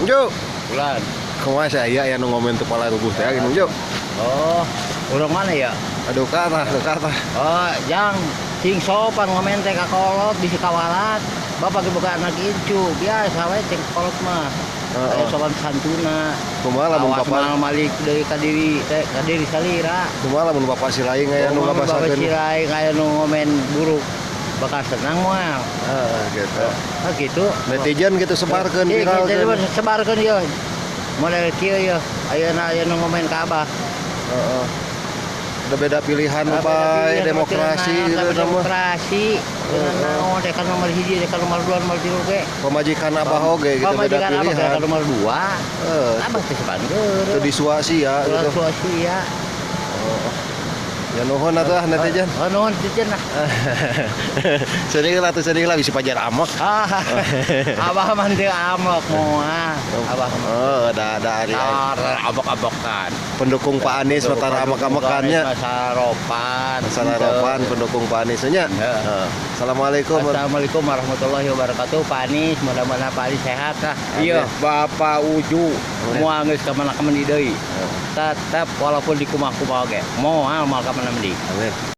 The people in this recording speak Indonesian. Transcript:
Jo, Bulan. kumaha saya yang ngomen tuh pala gugus teh gini Jo. Oh, urang mana ya? Aduh kata. Oh, jang sing sopan ngomen teh ka kolot bisi kawalat. Bapak ge boga anak incu, biasa we cek kolot mah. Heeh. Sopan santuna. Kumaha lamun Awas bapak, mal malik deui ka diri teh ka diri salira. kumaha lamun bapak si lain aya nu Bapak ngabasakeun. sirai kayak nu ngomen buruk. Bakal senang moal. Heeh, gitu. Ah gitu. Netizen gitu sebarkeun Jadi viralkeun. sebarkeun ya. Model kieu ya. Ayeuna ngomen ka Abah. Heeh. Ada beda pilihan Beda bae pilihan, demokrasi beda gitu nama. demokrasi. Naon teh kan nomor 1, teh kan nomor 2, nomor 3 ge. Pemajikan Abah oge gitu beda Pamajikan Abah teh pilihan. kan nomor 2. Heeh. Abah teh sebangeun. Itu disuasi ya gitu. Suasi ya. Ya nuhun atuh netizen. Oh, nuhun netizen lah. Sedih lah bisa pajar amak. Abah mah teu amok moal. Abah mah. Oh, ada ari Abok-abokan. pendukung Pak Anies mata amak-amakannya. Saropan. Sarapan pendukung Pak Anies nya. Heeh. Assalamualaikum. Assalamualaikum warahmatullahi wabarakatuh. Pak Anies, mudah-mudahan Pak Anies sehat lah. Amin. Iya, Bapak Uju, moal geus ka mana-mana deui. Tetep walaupun di kumah-kumah oge, moal ka mana-mana deui. Amin.